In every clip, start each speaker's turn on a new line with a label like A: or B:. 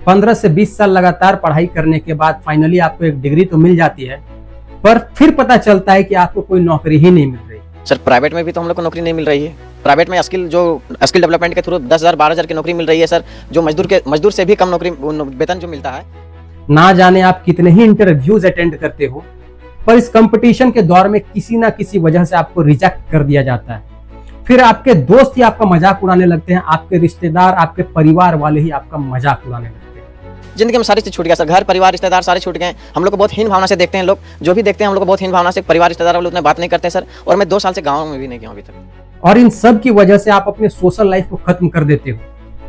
A: 15 से 20 साल लगातार पढ़ाई करने के बाद फाइनली आपको एक डिग्री तो मिल जाती है, पर फिर पता चलता है कि आपको कोई नौकरी ही नहीं मिल रही।
B: सर प्राइवेट में भी तो हम लोग को नौकरी नहीं मिल रही है। प्राइवेट में स्किल डेवलपमेंट के थ्रू 10,000 12,000 की नौकरी मिल रही है सर, जो मजदूर से भी कम नौकरी वेतन जो मिलता है।
A: ना जाने आप कितने ही इंटरव्यूज अटेंड करते हो, पर इस कंपटीशन के दौर में किसी ना किसी वजह से आपको रिजेक्ट कर दिया जाता है। फिर आपके दोस्त ही आपका मजाक उड़ाने लगते हैं, आपके रिश्तेदार, आपके परिवार वाले ही आपका मजाक उड़ाने लगते हैं।
B: जिंदगी में सारी चीज छूट गया सर, घर परिवार रिश्तेदार सारे छूट गए। हम लोग को बहुत हीन भावना से देखते हैं लोग, जो भी देखते हैं हम लोग को बहुत हीन भावना से, परिवार रिश्तेदार वाले उतने बात नहीं करते सर। और मैं 2 साल से गाँव में भी नहीं गया अभी तक।
A: और इन सब की वजह से आप अपने सोशल लाइफ को खत्म कर देते हो।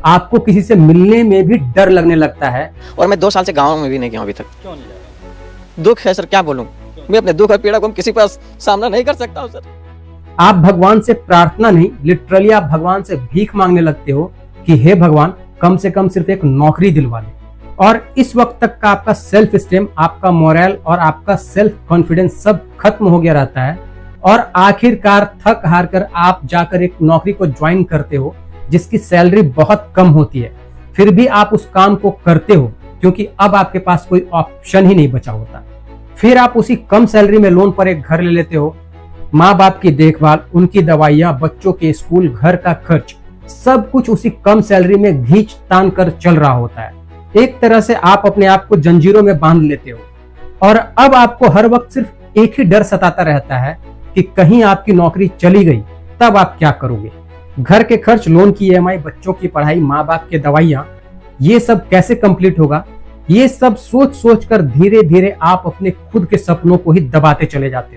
A: आपको किसी से मिलने में भी डर लगने लगता है।
B: और मैं 2 साल से गाँव में भी नहीं गया अभी तक।
C: क्यों नहीं जा रहा?
B: दुख है सर, क्या बोलूं, मैं अपने दुख और पीड़ा को किसी पास सामना नहीं कर सकता हूँ सर।
A: आप भगवान से प्रार्थना नहीं, लिटरली आप भगवान से भीख मांगने लगते हो कि हे भगवान, कम से कम सिर्फ एक नौकरी दिलवा दे। और इस वक्त तक का आपका सेल्फ स्टीम, आपका मोरल और आपका सेल्फ कॉन्फिडेंस सब खत्म हो गया रहता है। और आखिरकार थक हार कर आप जाकर एक नौकरी को ज्वाइन करते हो जिसकी सैलरी बहुत कम होती है। फिर भी आप उस काम को करते हो क्योंकि अब आपके पास कोई ऑप्शन ही नहीं बचा होता। फिर आप उसी कम सैलरी में लोन पर एक घर ले लेते हो। माँ बाप की देखभाल, उनकी दवाइयाँ, बच्चों के स्कूल, घर का खर्च, सब कुछ उसी कम सैलरी में घींच तान कर चल रहा होता है। एक तरह से आप अपने आप को जंजीरों में बांध लेते हो। और अब आपको हर वक्त सिर्फ एक ही डर सताता रहता है कि कहीं आपकी नौकरी चली गई तब आप क्या करोगे। घर के खर्च, लोन की EMI, बच्चों की पढ़ाई, माँ बाप की दवाइयाँ, ये सब कैसे कंप्लीट होगा। ये सब सोच सोच कर धीरे धीरे आप अपने खुद के सपनों को ही दबाते चले जाते हो।